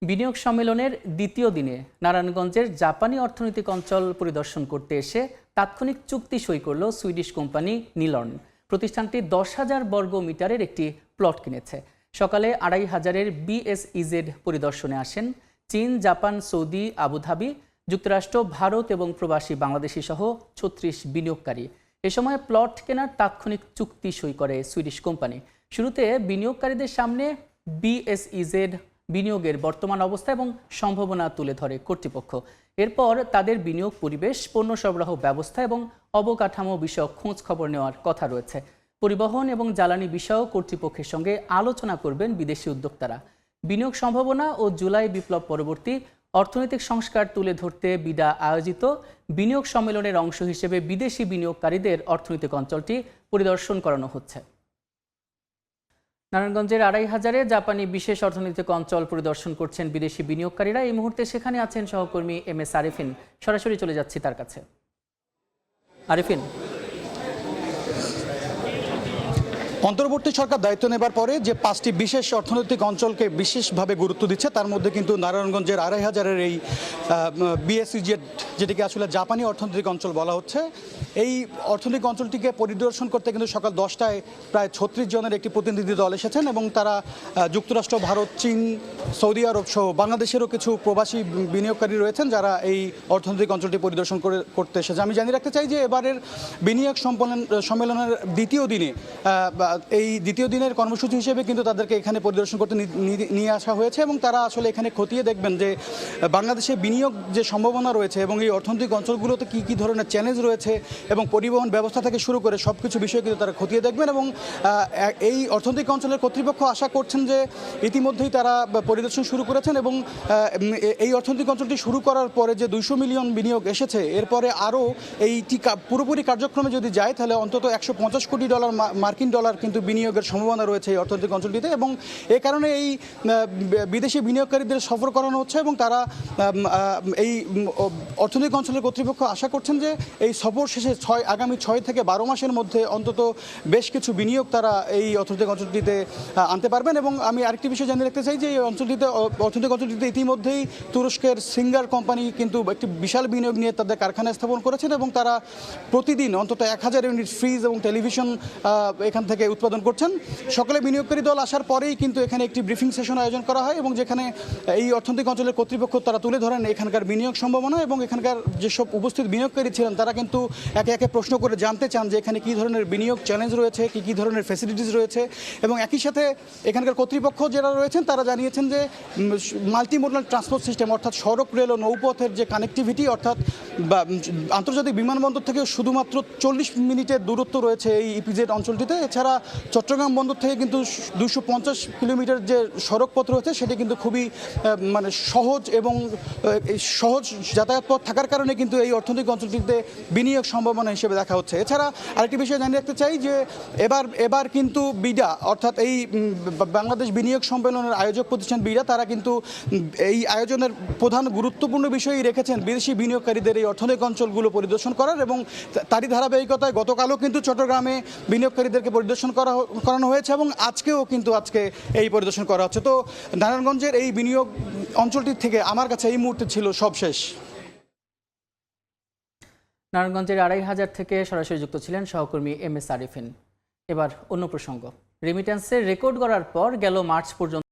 বিনিয়োগ সম্মেলনের দ্বিতীয় দিনে নারায়ণগঞ্জের জাপানি অর্থনৈতিক অঞ্চল পরিদর্শন করতে এসে তাৎক্ষণিক চুক্তি সই করল সুইডিশ কোম্পানি নিলর্ন। প্রতিষ্ঠানটি 10,000 বর্গ মিটারের একটি প্লট কিনেছে। সকালে 2,500-এর বিএসইজেড পরিদর্শনে আসেন চীন, জাপান, সৌদি, আবুধাবি, যুক্তরাষ্ট্র, ভারত এবং প্রবাসী বাংলাদেশি সহ 36 বিনিয়োগকারী। এ সময় প্লট কেনার তাৎক্ষণিক চুক্তি সই করে সুইডিশ কোম্পানি। শুরুতে বিনিয়োগকারীদের সামনে বিএসইজেড বিনিয়োগের বর্তমান অবস্থা এবং সম্ভাবনা তুলে ধরে কর্তৃপক্ষ। এরপর তাদের বিনিয়োগ পরিবেশ, পণ্য সরবরাহ ব্যবস্থা এবং অবকাঠামো বিষয়ক খোঁজ খবর নেওয়ার কথা রয়েছে। পরিবহন এবং জ্বালানি বিষয়ক কর্তৃপক্ষের সঙ্গে আলোচনা করবেন বিদেশি উদ্যোক্তারা। বিনিয়োগ সম্ভাবনা ও জুলাই বিপ্লব পরবর্তী অর্থনৈতিক সংস্কার তুলে ধরতে বিডা আয়োজিত বিনিয়োগ সম্মেলনের অংশ হিসেবে বিদেশি বিনিয়োগকারীদের অর্থনৈতিক অঞ্চলটি পরিদর্শন করানো হচ্ছে। নারায়ণগঞ্জের 2,500-এ জাপানি বিশেষ অর্থনৈতিক অঞ্চল পরিদর্শন করছেন বিদেশি বিনিয়োগকারীরা। এই মুহূর্তে সেখানে আছেন সহকর্মী MS আরিফিন। সরাসরি চলে যাচ্ছি তার কাছে। আরিফিন, অন্তর্বর্তী সরকার দায়িত্ব নেবার পরে যে 5টি বিশেষ অর্থনৈতিক অঞ্চলকে বিশেষভাবে গুরুত্ব দিচ্ছে, তার মধ্যে কিন্তু নারায়ণগঞ্জের 2,500-এর এই বিএসইজেড, যেটিকে আসলে জাপানি অর্থনৈতিক অঞ্চল বলা হচ্ছে, এই অর্থনৈতিক অঞ্চলটিকে পরিদর্শন করতে কিন্তু সকাল 10টায় প্রায় 36 জনের একটি প্রতিনিধি দল এসেছেন এবং তারা যুক্তরাষ্ট্র, ভারত, চীন, সৌদি আরব সহ বাংলাদেশেরও কিছু প্রবাসী বিনিয়োগকারী রয়েছেন যারা এই অর্থনৈতিক অঞ্চলটি পরিদর্শন করতে এসেছে। আমি জানিয়ে রাখতে চাই যে এবারের বিনিয়োগ সম্মেলনের এই দ্বিতীয় দিনের কর্মসূচি হিসেবে কিন্তু তাদেরকে এখানে পরিদর্শন করতে নিয়ে আসা হয়েছে এবং তারা আসলে এখানে খতিয়ে দেখবেন যে বাংলাদেশে বিনিয়োগ যে সম্ভাবনা রয়েছে এবং এই অর্থনৈতিক অঞ্চলগুলোতে কী কী ধরনের চ্যালেঞ্জ রয়েছে এবং পরিবহন ব্যবস্থা থেকে শুরু করে সব কিছু বিষয়ে কিন্তু তারা খতিয়ে দেখবেন। এবং এই অর্থনৈতিক অঞ্চলের কর্তৃপক্ষ আশা করছেন যে ইতিমধ্যেই তারা পরিদর্শন শুরু করেছেন এবং এই অর্থনৈতিক অঞ্চলটি শুরু করার পরে যে 200 মিলিয়ন বিনিয়োগ এসেছে, এরপরে আরও এইটি পুরোপুরি কার্যক্রমে যদি যায় তাহলে অন্তত $150 কোটি মার্কিন ডলার কিন্তু বিনিয়োগের সম্ভাবনা রয়েছে এই অর্থনৈতিক অঞ্চলটিতে। এবং এ কারণে এই বিদেশি বিনিয়োগকারীদের সফর করানো হচ্ছে এবং তারা এই অর্থনৈতিক অঞ্চলের কর্তৃপক্ষ আশা করছেন যে এই সফর শেষে আগামী 6 থেকে 12 মাসের মধ্যে অন্তত বেশ কিছু বিনিয়োগ তারা এই অর্থনৈতিক অঞ্চলটিতে আনতে পারবেন। এবং আমি আরেকটি বিষয় জানিয়ে রাখতে চাই যে এই অর্থনৈতিক অঞ্চলটিতে ইতিমধ্যেই তুরস্কের সিঙ্গার কোম্পানি কিন্তু একটি বিশাল বিনিয়োগ নিয়ে তাদের কারখানা স্থাপন করেছেন এবং তারা প্রতিদিন অন্তত 1000 ইউনিট ফ্রিজ এবং টেলিভিশন এখান থেকে উৎপাদন করছেন। সকলে বিনিয়োগকারী দল আসার পরেই কিন্তু এখানে একটি ব্রিফিং সেশন আয়োজন করা হয় এবং যেখানে এই অর্থনৈতিক অঞ্চলের কর্তৃপক্ষ তারা তুলে ধরেন এখানকার বিনিয়োগ সম্ভাবনা এবং এখানকার যেসব উপস্থিত বিনিয়োগকারী ছিলেন তারা কিন্তু একে একে প্রশ্ন করে জানতে চান যে এখানে কী ধরনের বিনিয়োগ চ্যালেঞ্জ রয়েছে, কী ধরনের ফ্যাসিলিটিস রয়েছে। এবং একই সাথে এখানকার কর্তৃপক্ষ যারা রয়েছেন তারা জানিয়েছেন যে মাল্টিমোডাল ট্রান্সপোর্ট সিস্টেম অর্থাৎ সড়ক, রেল ও নৌপথের যে কানেক্টিভিটি, অর্থাৎ আন্তর্জাতিক বিমানবন্দর থেকে শুধুমাত্র 40 মিনিটের দূরত্ব রয়েছে এই ইপিজেড অঞ্চলটিতে। এছাড়া চট্টগ্রাম বন্দর থেকে কিন্তু 250 কিলোমিটার যে সড়ক পথ রয়েছে সেটি কিন্তু খুবই সহজ এবং সহজ যাতায়াত পথ থাকার কারণে কিন্তু এই অর্থনৈতিক অঞ্চলটিতে বিনিয়োগ সম্ভাবনা হিসেবে দেখা হচ্ছে। এছাড়া আরেকটি বিষয় জানিয়ে রাখতে চাই যে এবার কিন্তু বিডা অর্থাৎ এই বাংলাদেশ বিনিয়োগ সম্মেলনের আয়োজক প্রতিষ্ঠান বিডা তারা কিন্তু এই আয়োজনের প্রধান গুরুত্বপূর্ণ বিষয়ই রেখেছেন বিদেশি বিনিয়োগকারীদের এই অর্থনৈতিক অঞ্চলগুলো পরিদর্শন করার। এবং তারই ধারাবাহিকতায় গতকালও কিন্তু চট্টগ্রামে বিনিয়োগকারীদেরকে পরিদর্শন করানো হয়েছে এবং আজকে এই পরিদর্শন করা হচ্ছে। তো নারায়ণগঞ্জের এই বিনিয়োগ অঞ্চলটি থেকে আমার কাছে এই মুহূর্তে ছিল সব শেষ। নারায়ণগঞ্জের 2,500 থেকে সরাসরি যুক্ত ছিলেন সহকর্মী MS আরিফিন। এবার অন্য প্রসঙ্গ, রেমিট্যান্সের রেকর্ড গড়ার পর গেল মার্চ পর্যন্ত